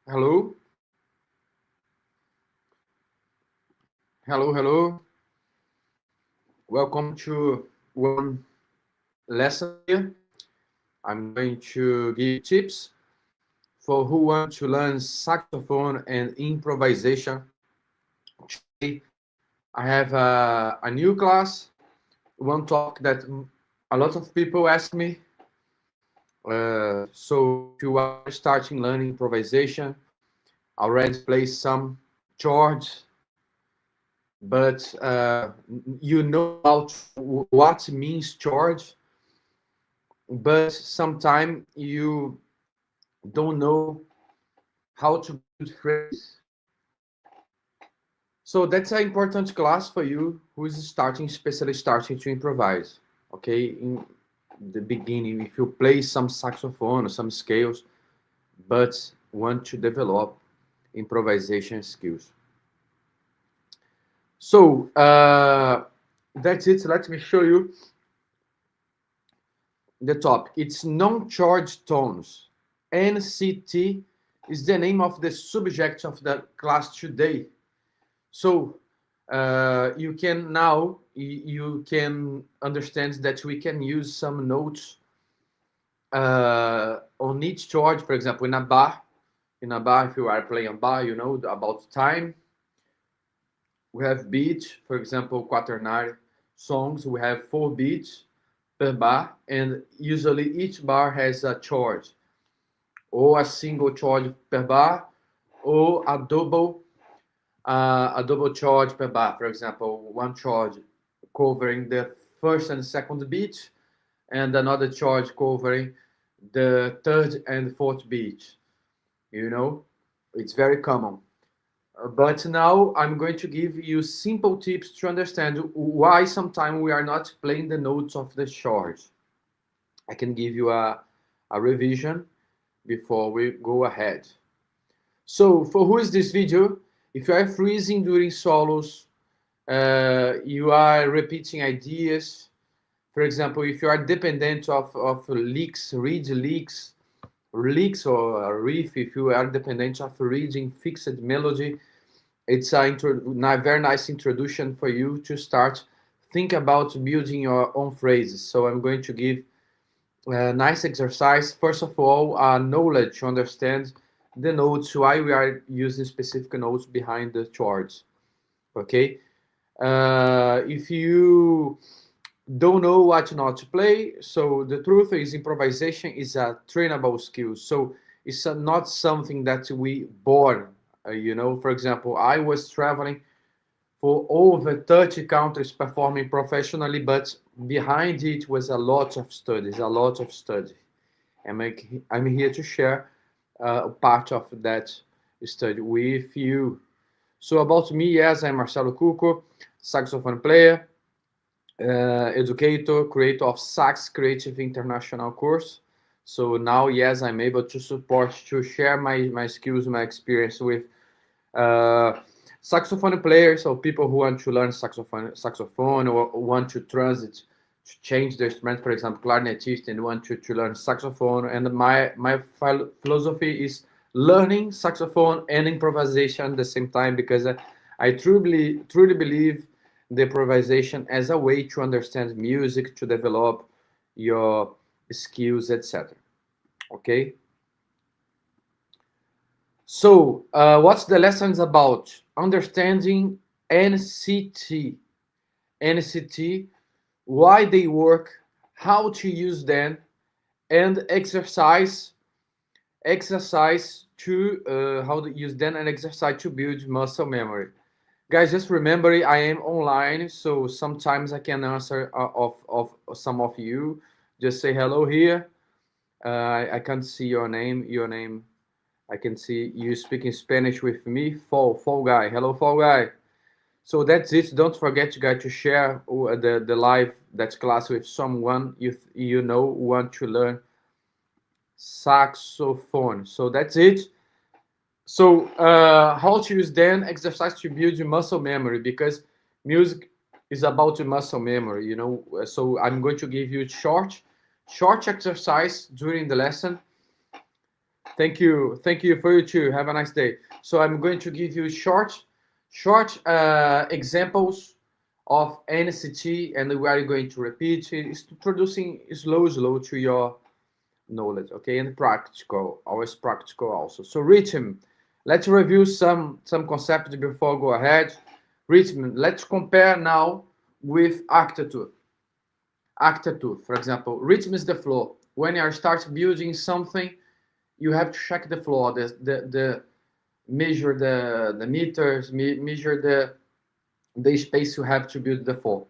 Hello, hello. Welcome to one lesson here. I'm going to give tips for who want to learn saxophone and improvisation. Today, I have a new class, one topic that a lot of people ask me. So if you are starting learning improvisation, already play some chords, but you know about what means chords, but sometimes you don't know how to build phrase. So that's an important class for you who is starting, especially starting to improvise. Okay, in the beginning, if you play some saxophone or some scales, but want to develop improvisation skills. So that's it. Let me show you the topic. It's non-chord tones. NCT is the name of the subject of the class today. So you can now you can understand that we can use some notes on each chord. For example, in a bar, if you are playing a bar, you know about time. We have beat, for example, quaternary songs. We have 4 beats per bar, and usually each bar has a chord, or a single chord per bar, or a double chord per bar. For example, one chord covering the first and second beat, and another chord covering the third and fourth beat. You know, it's very common. But now I'm going to give you simple tips to understand why sometimes we are not playing the notes of the chords. I can give you a revision before we go ahead. So for who is this video? If you are freezing during solos, you are repeating ideas. For example, if you are dependent of licks, read licks or a riff, if you are dependent of reading fixed melody, it's a very nice introduction for you to start think about building your own phrases. So I'm going to give a nice exercise. First of all, knowledge to understand the notes, why we are using specific notes behind the chords. Okay. If you don't know what not to play, so the truth is improvisation is a trainable skill. So it's not something that we born. For example, I was traveling for over 30 countries performing professionally, but behind it was a lot of studies, a lot of study. I'm here to share part of that study with you. So about me, yes, I'm Marcelo Cuco, saxophone player, educator, creator of Sax Creative International course. So now, yes, I'm able to support, to share my skills, my experience with uh, saxophone players, or people who want to learn saxophone or want to transit, to change their instrument, for example, clarinetist, and want to learn saxophone. And my philosophy is learning saxophone and improvisation at the same time, because I truly believe the improvisation as a way to understand music, to develop your skills, etc. Okay. So, what's the lessons about? Understanding NCT, NCT, why they work, how to use them, and exercise to how to use them, and exercise to build muscle memory. Guys, just remember I am online, so sometimes I can answer of some of you. Just say hello here. I can't see your name. I can see you speaking Spanish with me. Fall guy. Hello, Fall guy. So that's it. Don't forget, you guys, to share the live that class with someone you know want to learn saxophone. So that's it. So how to use then exercise to build your muscle memory, because music is about your muscle memory. So I'm going to give you short exercise during the lesson Thank you for you too. Have a nice day. So I'm going to give you short examples of NCT, and we are going to repeat. It's introducing slow to your knowledge, okay? And practical, always practical also. So rhythm, let's review some concepts before go ahead. Rhythm, let's compare now with actature. Actature, for example, rhythm is the flow. When you start building something, you have to check the flow, the measure the meters, measure the space you have to build the flow,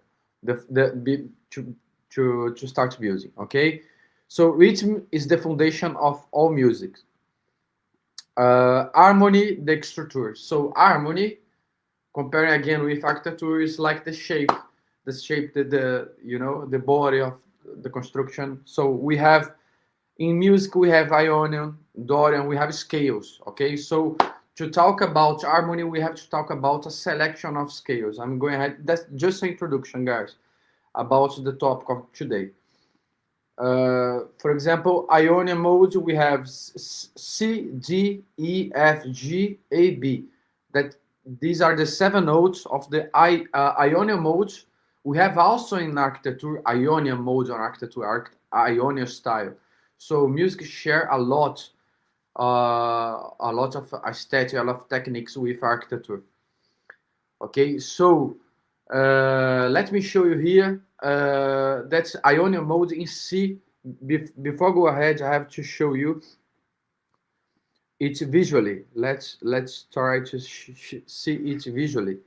to start building. Okay, so rhythm is the foundation of all music. Harmony, the structure. So harmony, comparing again with actature, is like the shape, the you know, the body of the construction. So we have in music, we have Ionian, Dorian, we have scales. Okay, so to talk about harmony, we have to talk about a selection of scales. I'm going ahead. That's just an introduction, guys, about the topic of today. For example, Ionian mode, we have C, D, E, F, G, A, B. That these are the 7 notes of the Ionian modes. We have also in architecture Ionian modes or architecture Ionian style. So music share a lot of aesthetic, a lot of techniques with architecture. Okay, so let me show you here. That's Ionian mode in C. Before go ahead, I have to show you it visually. Let's try to see it visually.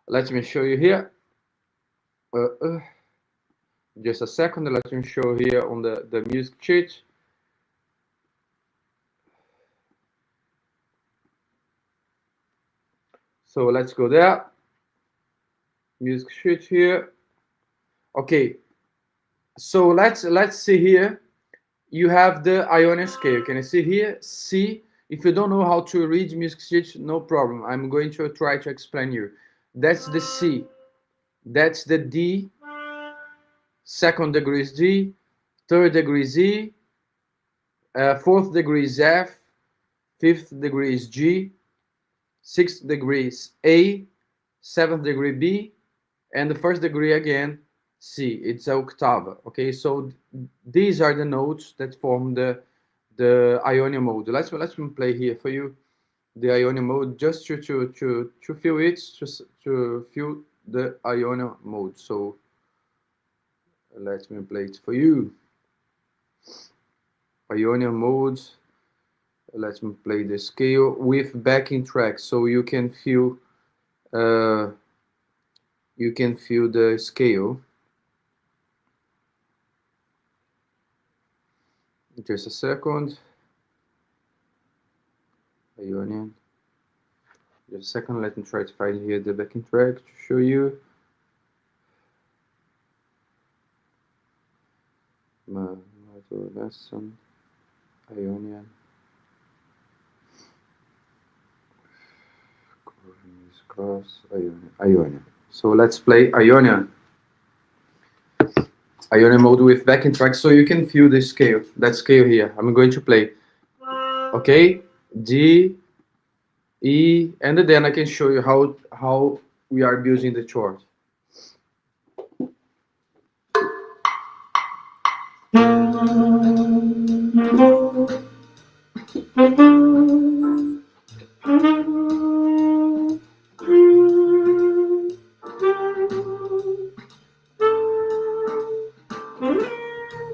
Let me show you here. Just a second. Let me show here on the music sheet. So let's go there. Music sheet here. Okay. So let's see here. You have the Ionian scale. Can you see here? C. If you don't know how to read music sheets, no problem. I'm going to try to explain you. That's the C. That's the D. 2nd degree is D. 3rd degree is E. 4th degree is F. 5th degree is G. 6th degree is A. 7th degree B. And the 1st degree again, C. It's an octave. Okay, so these are the notes that form the Ionian mode. Let's play here for you the Ionian mode, just to feel it, just to feel the Ionian mode. So let me play it for you. Ionian mode. Let me play the scale with backing track, so you can feel the scale. Just a second. Ionian. Just a second. Let me try to find here the backing track to show you. Lesson. Ionian. Cross Ionian. So let's play Ionian. Ionian mode with backing track, so you can feel the scale. That scale here. I'm going to play. Okay, D, E, and then I can show you how we are building the chord.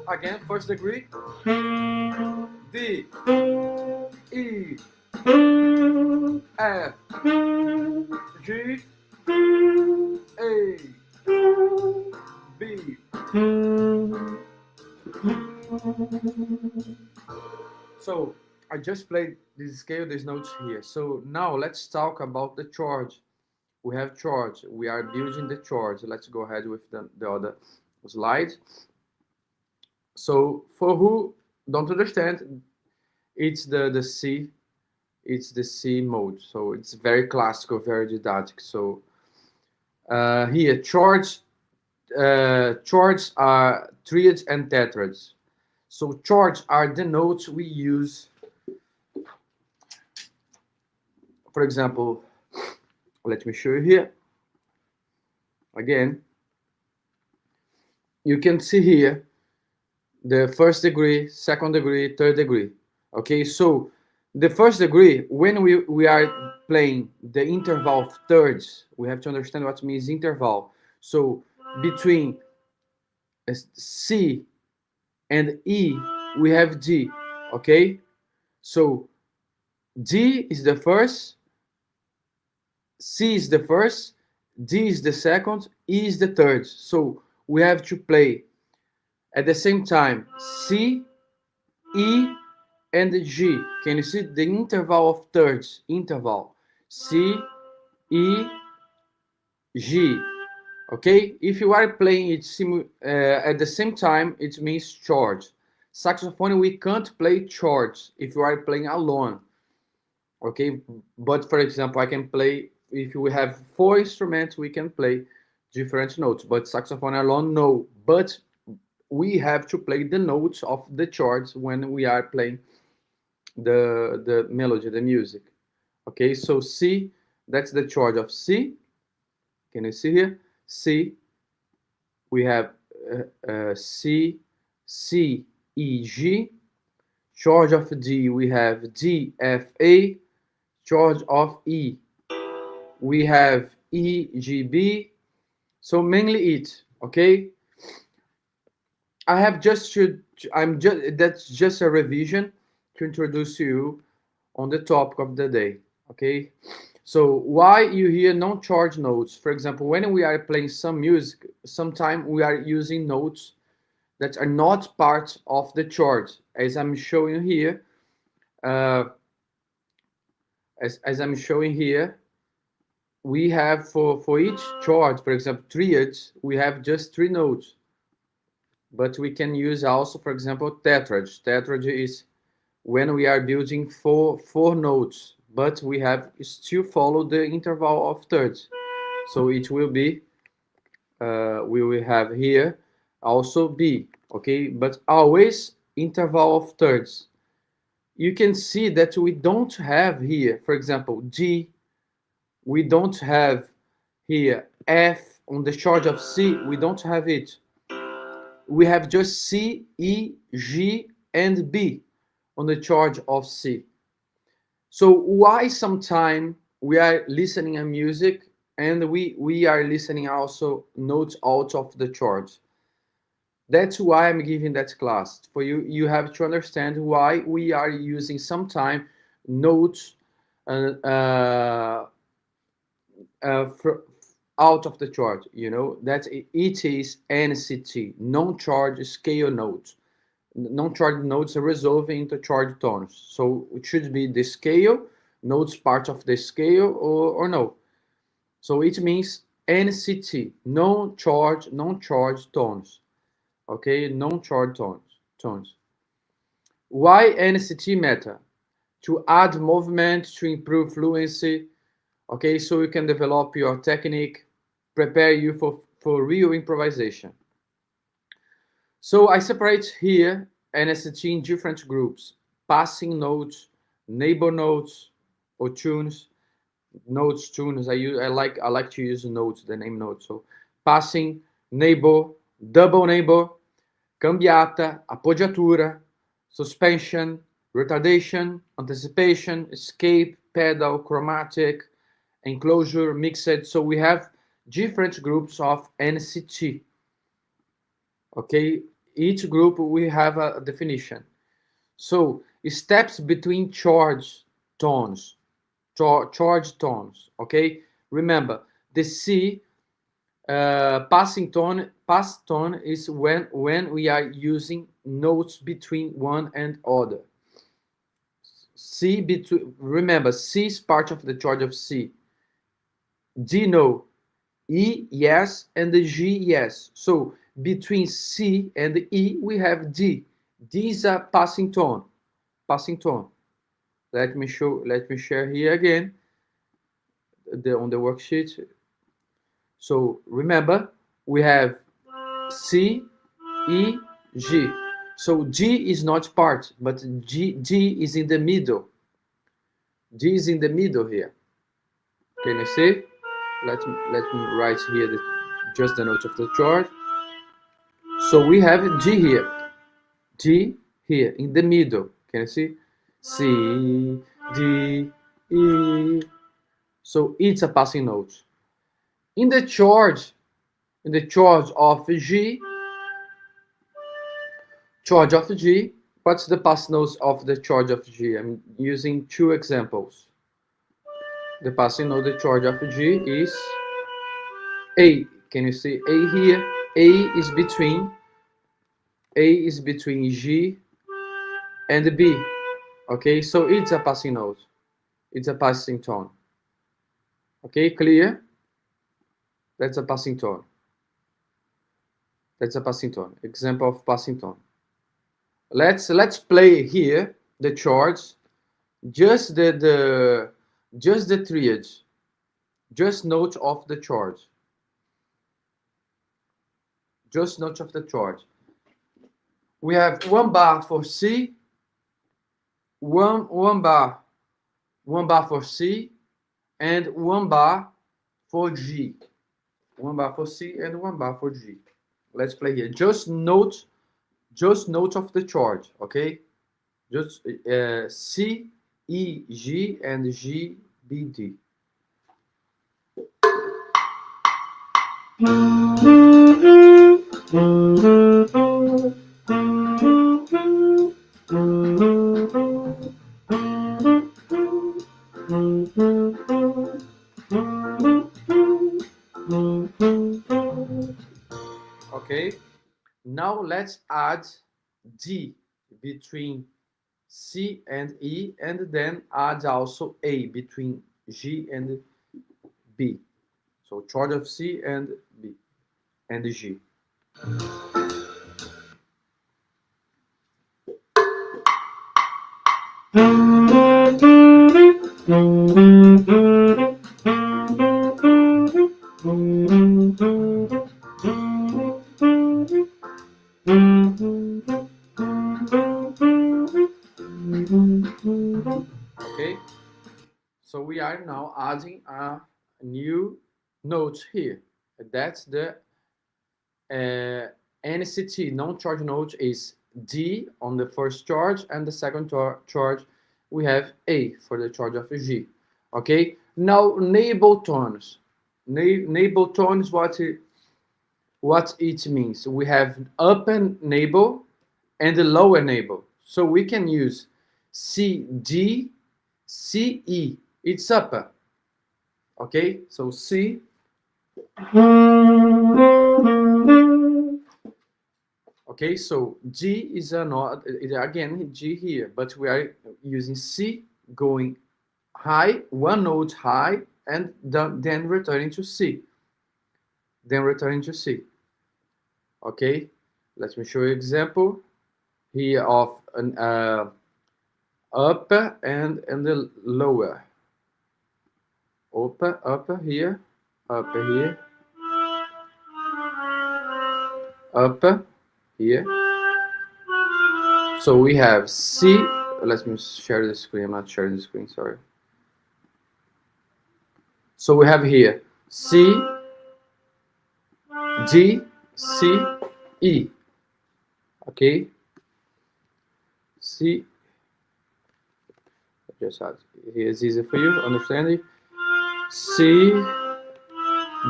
Again, 1st degree. D, E, F, G, A, B. So I just played this scale, these notes here. So now let's talk about the chord. We have chords. We are building the chords. Let's go ahead with the other slide. So for who don't understand, it's the C. It's the C mode. So it's very classical, very didactic. So here chords are triads and tetrads. So chords are the notes we use for example, let me show you here. Again, you can see here the first degree, second degree, third degree. Okay, so the first degree, when we are playing the interval of thirds, we have to understand what means interval. So between C and E, we have D. Okay, so D is the first, C is the first, D is the second, E is the third. So we have to play at the same time C, E, and G. Can you see the interval of thirds? Interval C, E, G. Okay, if you are playing it at the same time, it means chords. Saxophone, we can't play chords if you are playing alone. Okay, but for example, I can play, if we have 4 instruments, we can play different notes, but saxophone alone, no. But we have to play the notes of the chords when we are playing the melody, the music. Okay, so C, that's the chord of C. Can you see here? C, we have C, C, E, G. Chord of D, we have D, F, A. Chord of E, we have E, G, B. So mainly it. Okay, I have just that's just a revision to introduce you on the topic of the day. Okay, so why you hear non-chord notes? For example, when we are playing some music, sometimes we are using notes that are not part of the chord, as I'm showing here. As I'm showing here, we have for each chord, for example, triads, we have just 3 notes. But we can use also, for example, tetrad. Tetrad is when we are building four notes, but we have still follow the interval of thirds. So it will be, we will have here also B, okay? But always interval of thirds. You can see that we don't have here, for example, G, we don't have here F on the chord of C, we don't have it. We have just C, E, G, and B on the chord of C. So why sometimes we are listening to music and we are listening also notes out of the chords? That's why I'm giving that class. For you, you have to understand why we are using sometimes notes out of the chart, you know, that it is NCT, non-chord scale notes. Non-chord notes are resolved into chord tones. So it should be the scale, notes part of the scale or no. So it means NCT, non-chord tones. Okay, non-chord tones. Why NCT matter? To add movement, to improve fluency. Okay, so you can develop your technique, prepare you for real improvisation. So I separate here NCT in different groups: passing notes, neighbor notes, or tunes. Notes, tunes. I like to use notes, the name notes. So passing, neighbor, double neighbor, cambiata, appoggiatura, suspension, retardation, anticipation, escape, pedal, chromatic, enclosure, mixed. So we have different groups of NCT. Okay, each group we have a definition. So steps between charge tones, charge tones. Okay, remember the C pass tone is when we are using notes between one and other. C between, remember C is part of the chord of C. D no, E yes, and the G yes. So between C and E we have D. D is a passing tone. Passing tone. Let me share here again on the worksheet. So remember we have C, E, G. So G is not part, but D is in the middle. D is in the middle here. Can you see? Let me write here just the notes of the chord. So we have G here, G here in the middle. Can you see? C, D, E. So it's a passing note. In the chord of G, what's the passing notes of the chord of G? I'm using two examples. The passing note, the chord of G is A. Can you see A here? A is between G and B. Okay, so it's a passing note. It's a passing tone. Okay, clear? That's a passing tone. That's a passing tone. Example of passing tone. Let's play here the chords, just the triads, just notes of the chords. Just notes of the chords. We have one bar for C, one bar for C, and one bar for G. One bar for C and one bar for G. Let's play here. Just notes of the chord, okay? Just C, E, G, and G, B, D. Okay, now let's add D between C and E, and then add also A between G and B. So chord of C and B and G. Okay, so we are now adding a new note here. That's the NCT, non-chord note, is D on the first chord, and the second chord we have A for the chord of G. Okay, now navel tones. Navel tones, what it means? We have upper navel and the lower navel. So we can use C, D, C, E. It's upper. Okay, so C. Okay, so G is a not again G here, but we are using C going high, one note high, and then returning to C. Then returning to C. Okay, let me show you an example here of an upper and the lower. Upper here, upper here. So we have C. Let me share the screen. I'm not sharing the screen, sorry. So we have here C, D, C, E. Okay. C. Just add here is easy for you understanding. C,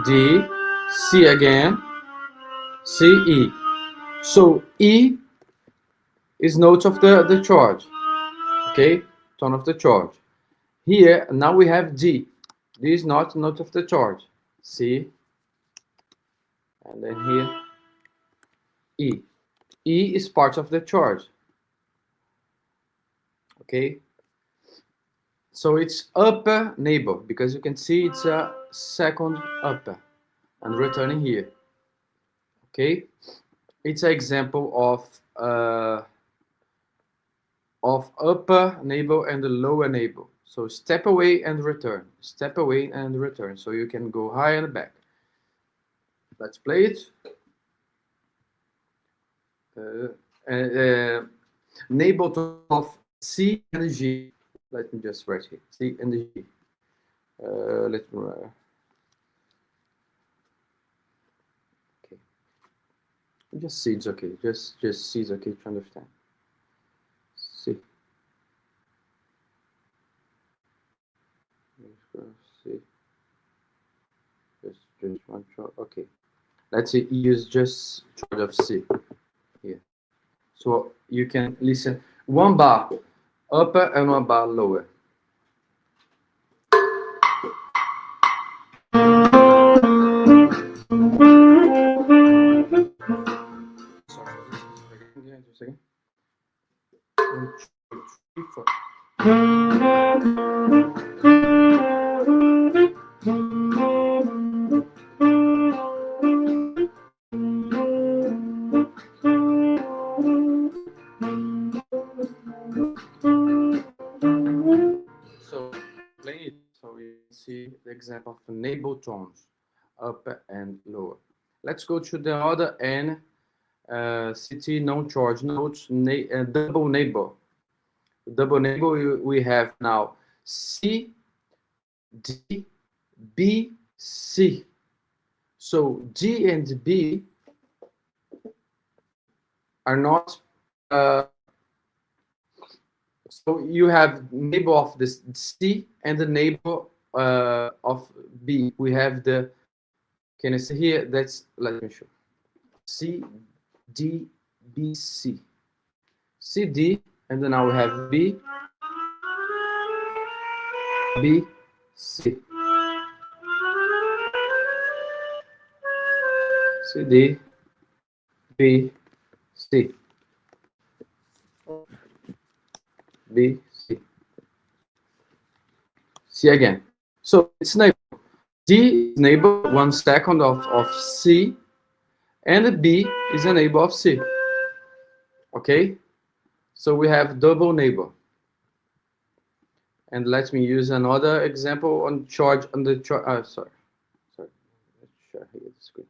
D, C again, C, E. So E is note of the chord. Okay, tone of the chord. Here now we have D. D is not note of the chord. C, and then here E. E is part of the chord. Okay, so it's upper navel because you can see it's a second upper and returning here. Okay, it's an example of upper navel and the lower navel. So step away and return, step away and return. So you can go high and back. Let's play it. Navel of C and G. Let me just write here, C and G. Let me. Okay. Just C, it's okay. Just C is okay to understand. C. C. Just one chord. Okay. Let's use just chord of C here. So you can listen one bar upper and one bar lower. Just a second. 1, 2, 3, 4. So play it so you can see the example of enable tones, upper and lower. Let's go to the other N. CT non-chord notes, double neighbor. Double neighbor, we have now C, D, B, C. So D and B are not. So you have neighbor of the C and the neighbor of B. We have the. Can I see here? That's, let me show. C, D, B, C. C, D, and then now we have B, B, C. C, D, B, C. B, C. C again. So it's neighbor. D is neighbor 1 second of C, and B is a neighbor of C. Okay? So we have double neighbor. And let me use another example on charge on the chart. Sorry. Let's share here the screen.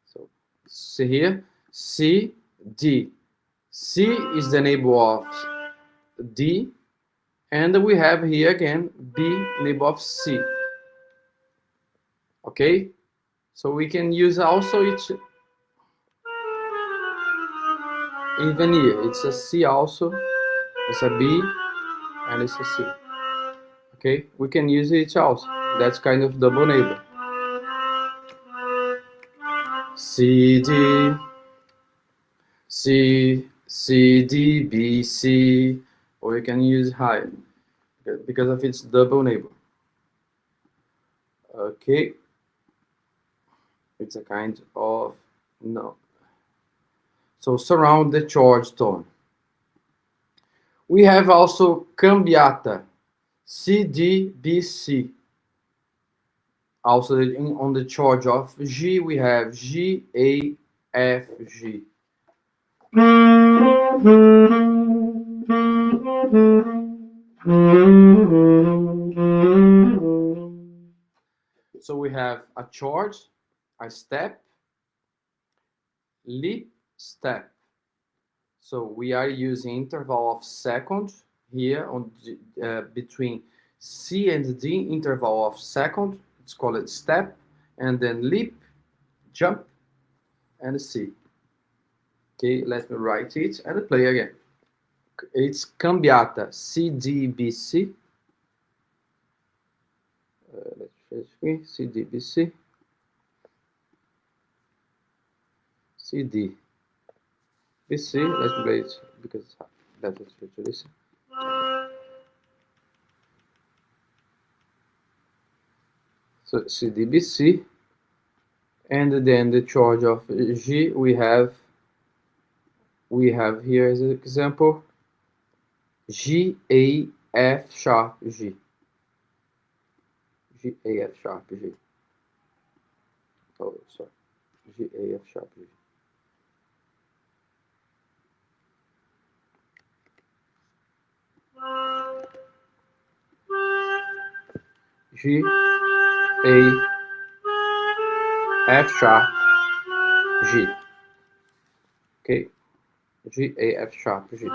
So see here, C, D. C is the neighbor of D, and we have here again B neighbor of C. Okay, so we can use also it even here. It's a C also, it's a B, and it's a C. Okay, we can use it also. That's kind of double neighbor. C, D, C, C, D, B, C, or you can use higher because of its double neighbor. Okay, it's a kind of no. So surround the chord tone. We have also cambiata, C, D, B, C. Also on the chord of G, we have G, A, F, G. So we have a chord, a step, leap, step. So we are using interval of second here on between C and D, interval of second. It's called step, and then leap, jump, and C. Okay, let me write it and play again. It's cambiata, C, D, B, C. Let's change me, C, D, B, C. C, D, B, C. Let's play it because it's better to listen. So C, D, B, C. And then the chord of G we have here as an example G, A, F sharp, G. G, A, F sharp, G. Oh, sorry. G, A, F sharp, G. G, A, F sharp, G. Okay. G, A, F sharp, G.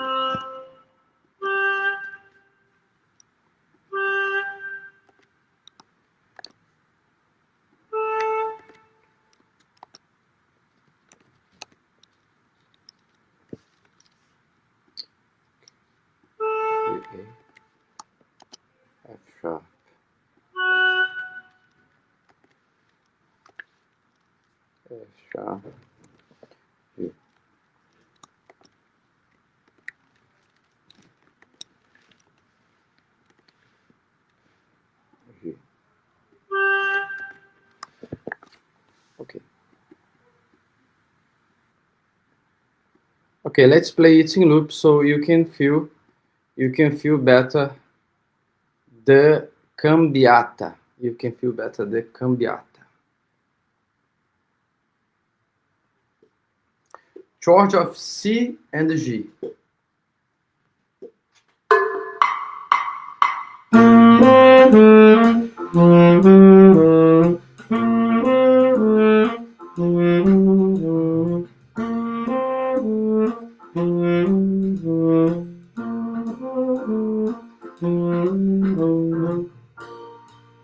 F sharp, F sharp, G. G. Okay. Okay, let's play it in loop so you can feel better the cambiata. You can feel better the cambiata. Chord of C and G.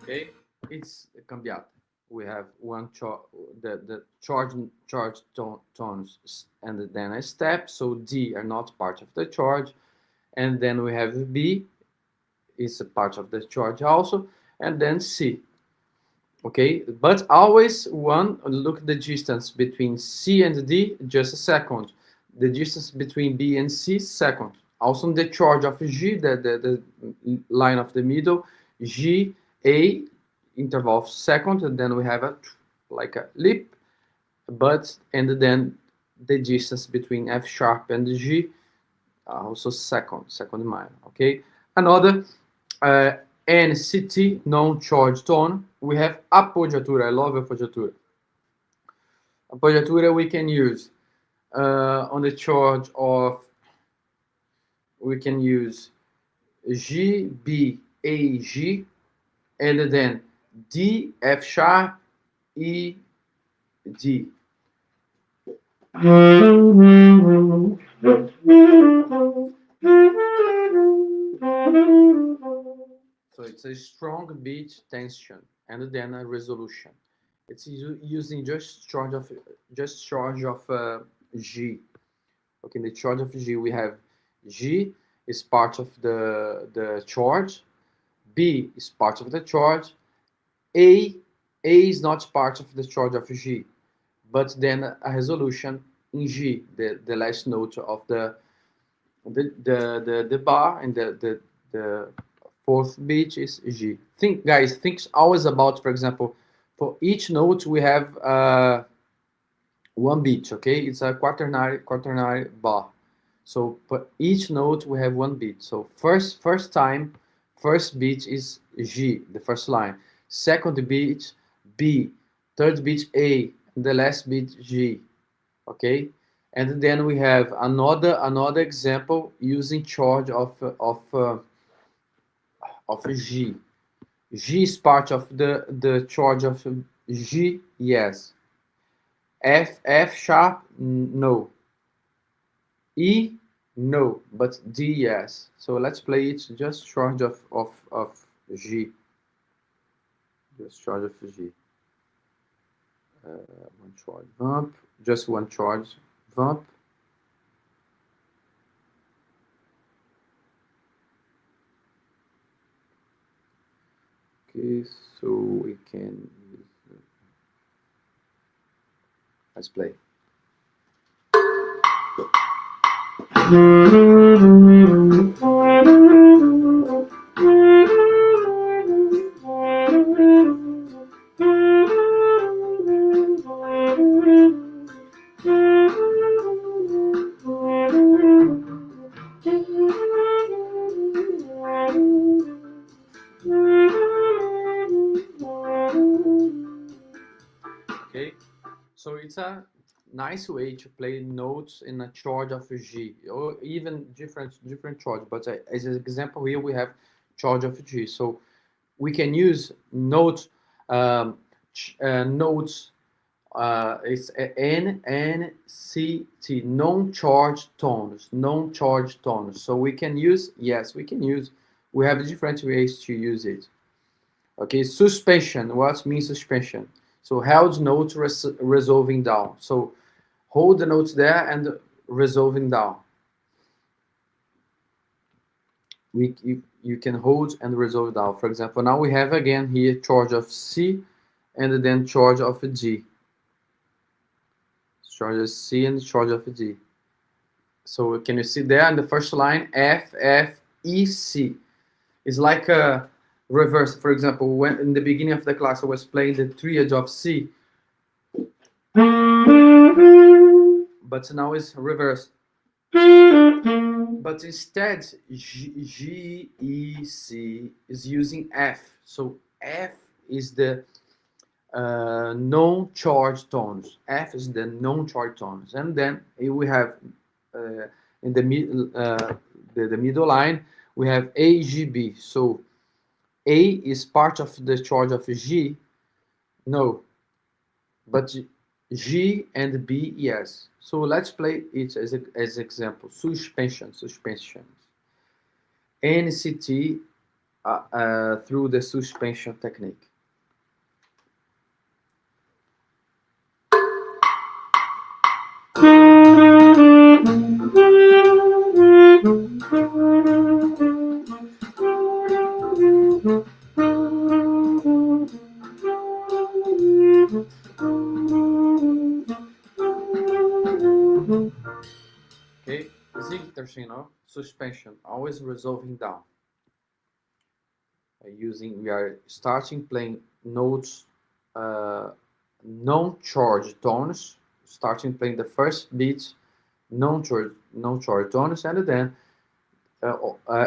Okay, it's a cambiata. We have one chord, the charge tones, and then a step. So D are not part of the charge, and then we have B is a part of the charge also, and then C. Okay, but always one, look at the distance between C and D, just a second. The distance between B and C, second. Also the charge of G, the line of the middle, G, A, interval of second, and then we have a like a lip, but and then the distance between F sharp and G, also second minor. Okay, another NCT, non-chord tone. We have appoggiatura. I love appoggiatura. Appoggiatura we can use on the chord of, we can use G, B, A, G, and then D, F sharp, E, D. So it's a strong beat tension and then a resolution. It's using just charge of G. Okay, in the charge of G we have G is part of the charge, B is part of the charge, A is not part of the charge of G, but then a resolution in G, the last note of the bar, and the fourth beat is G. Guys, think always about, for example, for each note we have one beat. Okay, it's a quaternary bar. So for each note we have one beat. So first beat is G, the first line. Second beat B, third beat A, and the last beat G. Okay, and then we have another example using charge of G. G is part of the charge of G, yes. F sharp, no. E, no, but D, yes. So let's play it just charge of G. Just charge of G. One charge vamp, just one charge vamp. Okay, so we can use, let's play. Okay, so it's a nice way to play notes in a chord of G, or even different chords. But as an example here, we have chord of G. So we can use notes. Notes. It's NCT, non-chord tones. Non-chord tones. So we can use, yes, we can use. We have different ways to use it. Okay, suspension. What means suspension? So held notes resolving down. So hold the notes there and resolving down. you can hold and resolve down. For example, now we have again here chord of C and then chord of G. Chord of C and chord of G. So can you see there in the first line, F, F, E, C. It's like a reverse. For example, when in the beginning of the class I was playing the triad of C, but now it's reverse. But instead, G, E, C is using F. So F is the non-chord tones. F is the non-chord tones. And then we have in the middle line, we have A, G, B. So A is part of the chord of G. No. But G and B, yes. So let's play it as example. Suspension. NCT through the suspension technique. Okay, it's interesting, no? Suspension, always resolving down. We are starting playing notes, non-chord tones, starting playing the first beat, non-chord tones, and then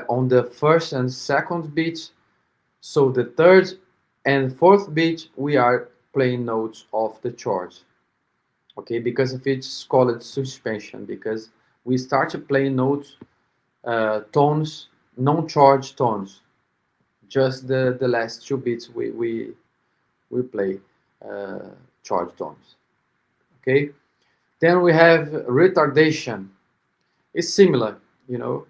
on the first and second beat, so the third and fourth beat, we are playing notes of the chord. Okay, because of it's called suspension, because we started playing notes, tones, non-chord tones. Just the last two beats we play chord tones. Okay, then we have retardation. It's similar, you know,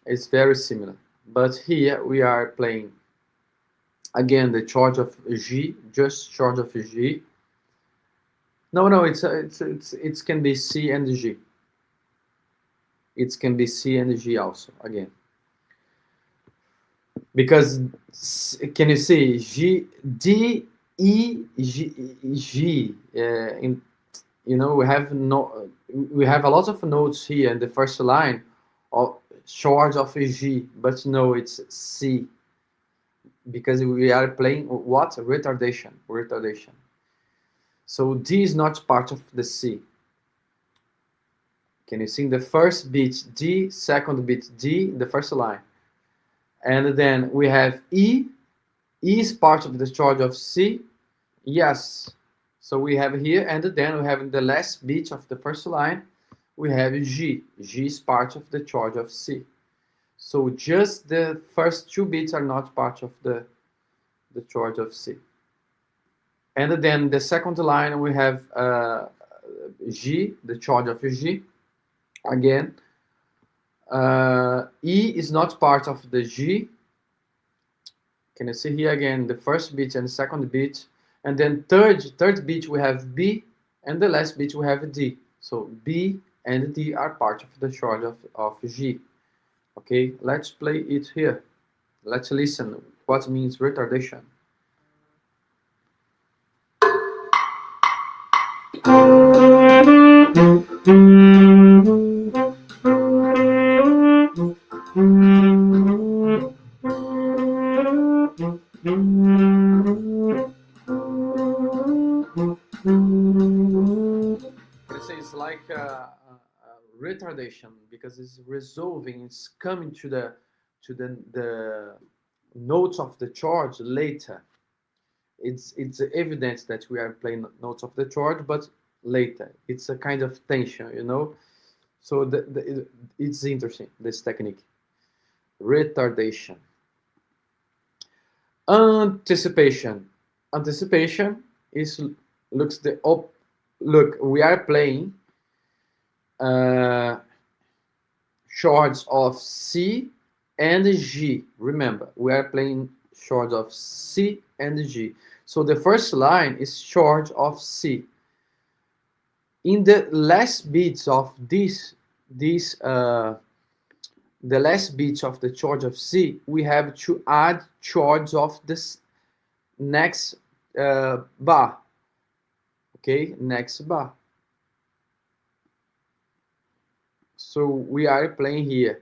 it's very similar. But here we are playing again the chord of G, just chord of G. No, it can be C and G. It can be C and G also again. Because can you see G, D, E, G? You know, we have a lot of notes here in the first line of chord of G, but no, it's C, because we are playing what? Retardation. So D is not part of the C. Can you see the first beat D, second beat D, the first line? And then we have E. E is part of the chord of C. Yes. So we have here, and then we have in the last beat of the first line, we have G. G is part of the chord of C. So just the first two beats are not part of the chord of C. And then the second line, we have G, the chord of G. Again, E is not part of the G. Can you see here again the first beat and second beat, and then third beat we have B, and the last beat we have D. So B and D are part of the chord of G. Okay, let's play it here. Let's listen what means retardation. It's like retardation, because it's resolving, it's coming to the notes of the chord later. It's evidence that we are playing notes of the chord, but later. It's a kind of tension, you know. So it's interesting, this technique. Retardation. Anticipation. Anticipation is looks the op. Look, we are playing chords of C and G. Remember, we are playing chords of C and G. So the first line is chord of C. In the last beats of this the last beat of the chord of C, we have to add chords of this next bar. Okay, next bar. So we are playing here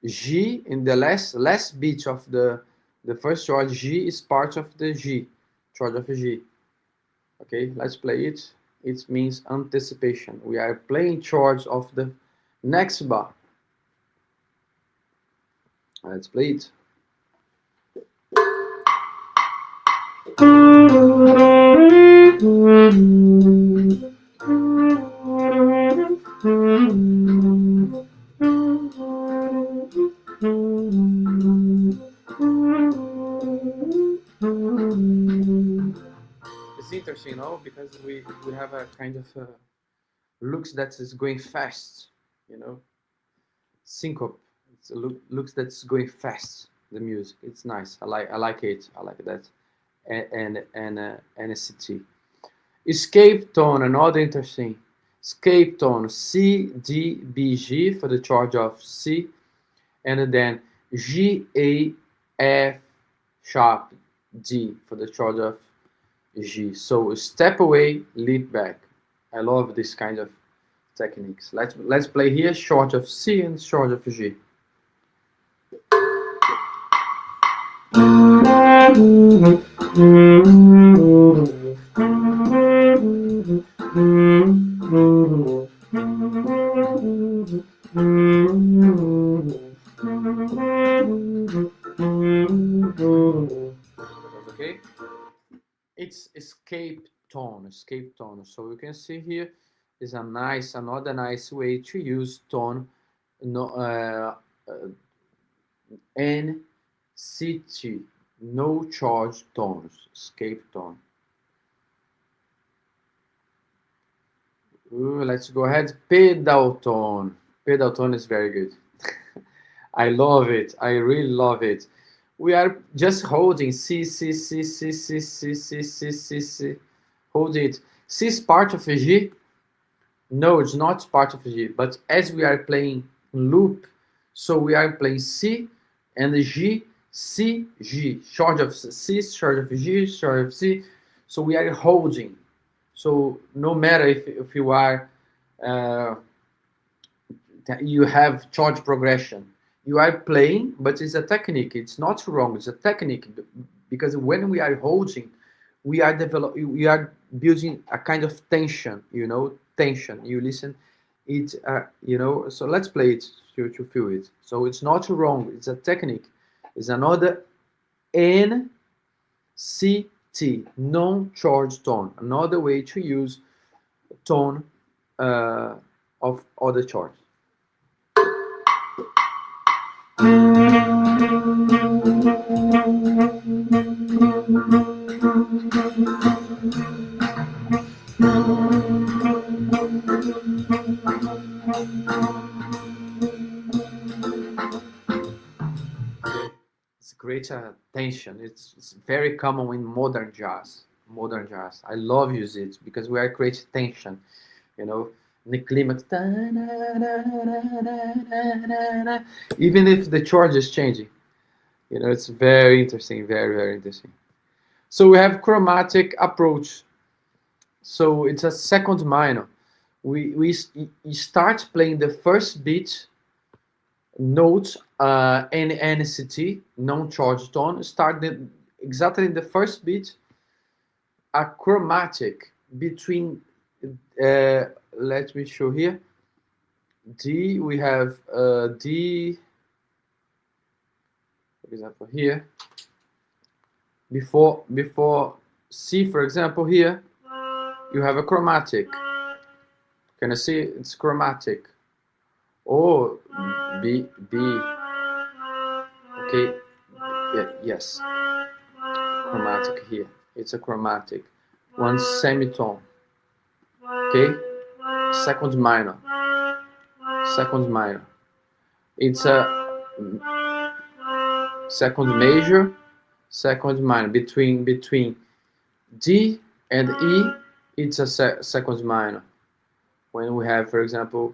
G in the last beat of the first chord. G is part of the G, chord of G. Okay, let's play it. It means anticipation. We are playing chords of the next bar. Let's play it. It's interesting, no? Because we have a kind of looks that is going fast, you know, syncope. It's a looks that's going fast. The music, it's nice. I like it. I like that. And NCT. Escape tone, another interesting. Escape tone C D B G for the chord of C, and then G A F sharp D for the chord of G. So step away, leap back. I love this kind of techniques. Let's play here chord of C and chord of G. Okay, it's escape tone. So you can see here is another nice way to use tone. NCT, no charge tones, escape tone. Let's go ahead. Pedal tone. Pedal tone is very good. I love it. I really love it. We are just holding C, C, C, C, C, C, C, C, C, C. Hold it. C is part of a G. No, it's not part of a G. But as we are playing loop, so we are playing C and the G, C, G. Short of C, short of G, short of C. So we are holding. So no matter if you are you have chord progression, you are playing, but it's a technique. It's not wrong. It's a technique because when we are holding, we are building a kind of tension. You know, tension. You listen, it. You know. So let's play it to feel it. So it's not wrong. It's a technique. It's another NCT, non-chord tone. Another way to use tone of other chords. It's great tension. It's very common in modern jazz. Modern jazz. I love use it because we are creating tension. You know, in the climax. Even if the chord is changing. You know, it's very interesting. Very, very interesting. So we have chromatic approach. So it's a second minor. We start playing the first beat note in NCT, non-chord tone, started exactly in the first beat, a chromatic between, let me show here, D, we have D, for example, here, before C, for example, here, you have a chromatic. Can you see? It's chromatic. Oh, B. Okay. Yeah, yes. Chromatic here. It's a chromatic. One semitone. Okay. Second minor. Second minor. It's a second major, second minor. Between D and E, it's a second minor. When we have, for example,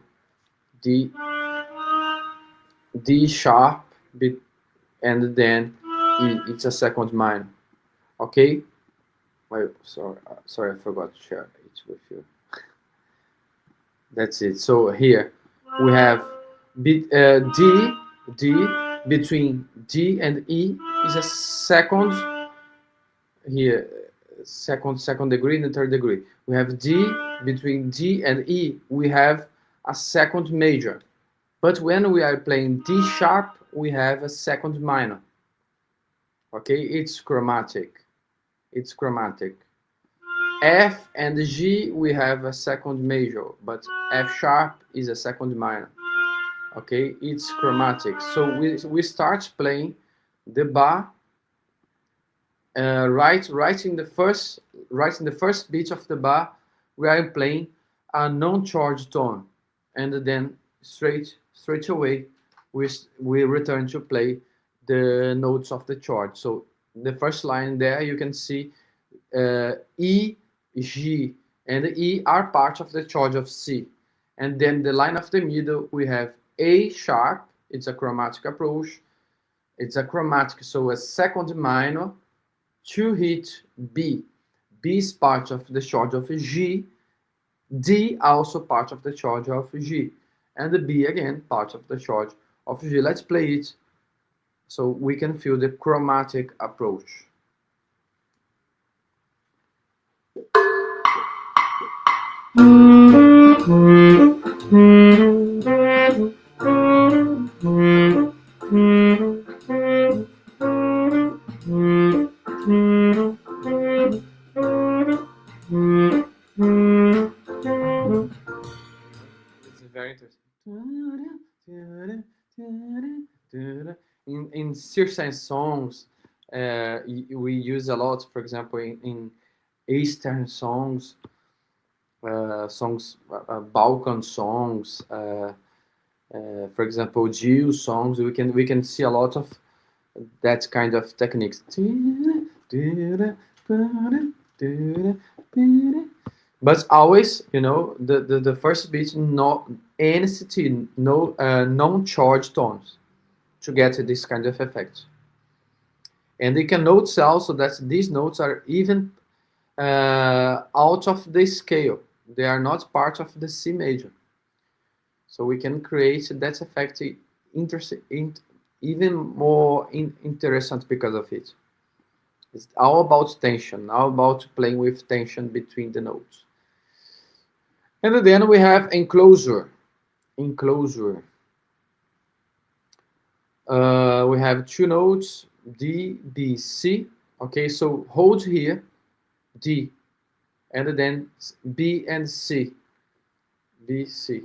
D, D sharp, and then E. It's a second minor. Okay. Wait, sorry, I forgot to share it with you. That's it. So here we have D between D and E is a second here, second degree and third degree. We have D between D and E. We have a second major, but when we are playing D sharp, we have a second minor. Okay, it's chromatic. It's chromatic. F and G, we have a second major, but F sharp is a second minor. Okay, it's chromatic. So we start playing the bar right in the first beat of the bar. We are playing a non-chord tone, and then straight away we return to play the notes of the chord. So the first line there you can see E, G, and E are part of the chord of C. And then the line of the middle, we have A sharp, it's a chromatic approach. It's a chromatic, so a second minor to hit B. B is part of the chord of G. D also part of the chord of G. And the B again, part of the chord of G. Let's play it so we can feel the chromatic approach. It's very interesting. In certain songs, we use a lot, for example, in Eastern songs, Balkan songs, for example, Jew songs. We can see a lot of that kind of techniques. But always, you know, the first beat, no NCT, no non-chord tones, to get this kind of effect. And you can notice also that these notes are even out of the scale. They are not part of the C major. So we can create that effect even more interesting because of it. It's all about tension, all about playing with tension between the notes. And then we have enclosure. Enclosure. We have two notes, D, B, C. Okay, so hold here, D, and then B and C. B, C.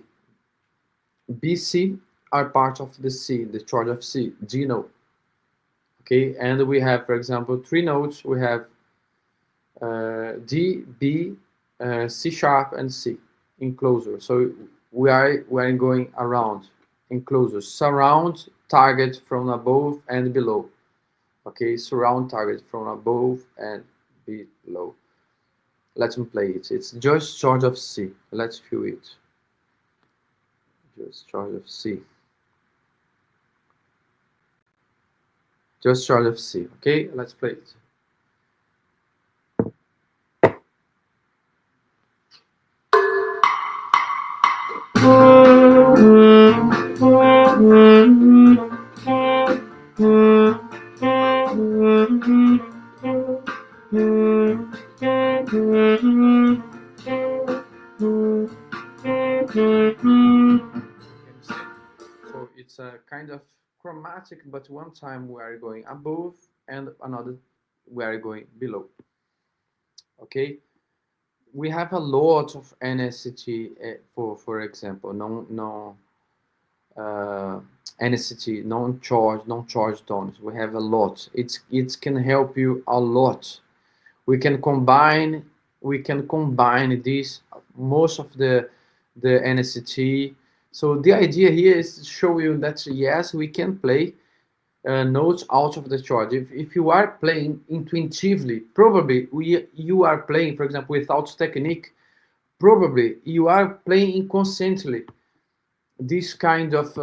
B, C are part of the C, the chord of C, D note. Okay, and we have, for example, three notes. We have D, B, C sharp, and C. Enclosure. So we are going around. Enclosure. Surround, target from above and below. Okay, surround, target from above and below. Let's play it. It's just chord of C. Let's feel it. Just chord of C. Just chord of C. Okay, let's play it. So it's a kind of chromatic, but one time we are going above and another we are going below. Okay, we have a lot of NCT for example, NCT, non-chord tones. We have a lot. It can help you a lot. We can combine these most of the NCT. So the idea here is to show you that yes, we can play notes out of the chord. If you are playing intuitively, probably you are playing, for example, without technique. Probably you are playing inconsciently. this kind of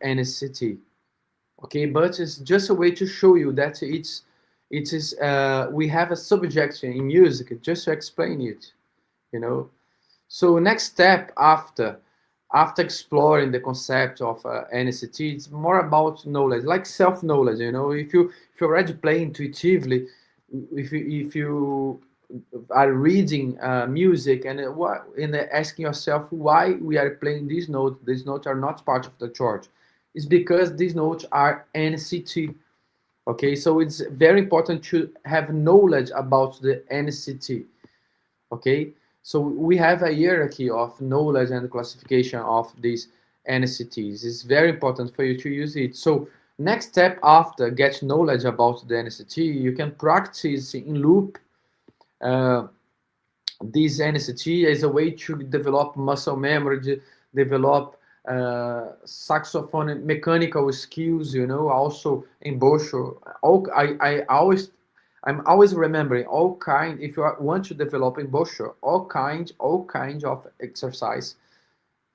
NCT. Okay, but it's just a way to show you that it is we have a subject in music just to explain it, you know. So next step after exploring the concept of NCT, it's more about knowledge, like self knowledge. You know, if you already play intuitively, if you are reading music and asking yourself why we are playing these notes are not part of the chord. It's because these notes are NCT. Okay, so it's very important to have knowledge about the NCT. Okay, so we have a hierarchy of knowledge and classification of these NCTs. It's very important for you to use it. So next step after get knowledge about the NCT, you can practice in loop uh, this NCT as a way to develop muscle memory, develop saxophone mechanical skills, you know, also embouchure. I'm always remembering all kind. If you want to develop embouchure, all kinds of exercise,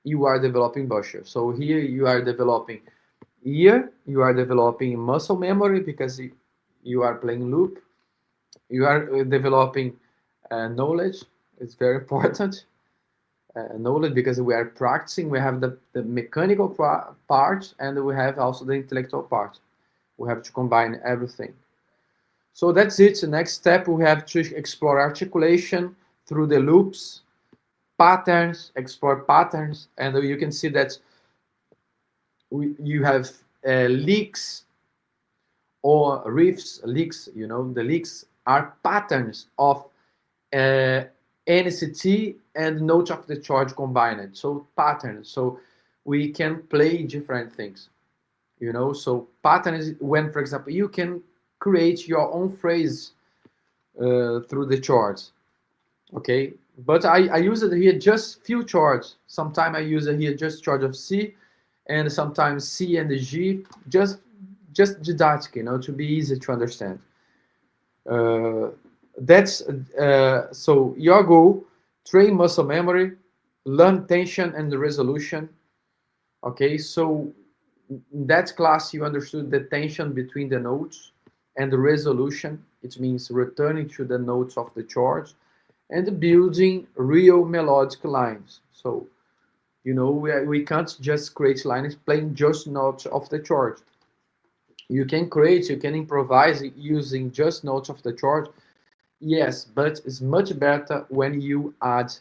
you are developing embouchure. So here you are developing ear, you are developing muscle memory because you are playing loop. You are developing knowledge. It's very important. Knowledge because we are practicing. We have the mechanical part and we have also the intellectual part. We have to combine everything. So that's it. The next step, we have to explore articulation through the loops, patterns, explore patterns, and you can see that you have licks or riffs. Licks, you know, the licks are patterns of NCT and note of the chord combined. So patterns. So we can play different things, you know. So pattern is when, for example, you can create your own phrase through the chords. Okay, but I use it here just few chords. Sometimes I use it here just chord of C, and sometimes C and the G, just didactic, you know, to be easy to understand. Uh, that's so your goal: train muscle memory, learn tension and the resolution. Okay, so in that class you understood the tension between the notes and the resolution. It means returning to the notes of the chord and building real melodic lines. So you know we can't just create lines playing just notes of the chord. You can improvise using just notes of the chord. Yes, but it's much better when you add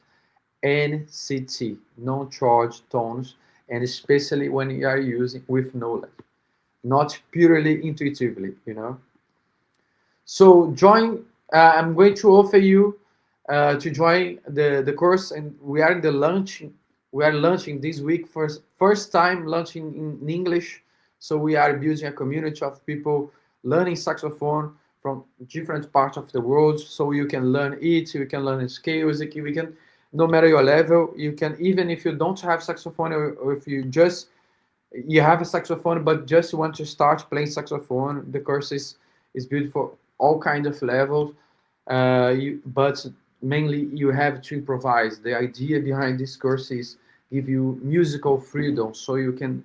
NCT, non-chord tones, and especially when you are using with knowledge, not purely intuitively, you know. So join. I'm going to offer you to join the course, and we are in the launch. We are launching this week first time launching in English. So we are building a community of people learning saxophone from different parts of the world. So you can learn it, you can learn scales, we can, no matter your level, you can, even if you don't have saxophone or if you have a saxophone but just want to start playing saxophone, the course is built for all kinds of levels. But mainly you have to improvise. The idea behind this course is give you musical freedom, so you can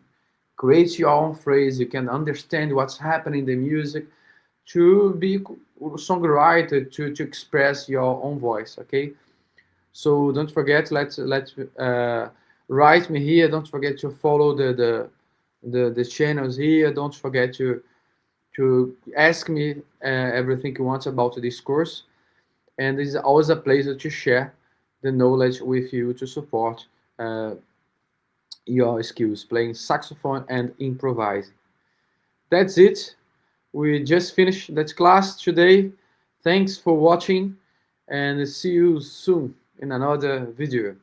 create your own phrase, you can understand what's happening in the music, to be songwriter, to express your own voice. Okay, so don't forget, let's write me here. Don't forget to follow the channels here. Don't forget to ask me everything you want about this course. And this is always a pleasure to share the knowledge with you to support your skills playing saxophone and improvising. That's it. We just finished that class today. Thanks for watching and see you soon in another video.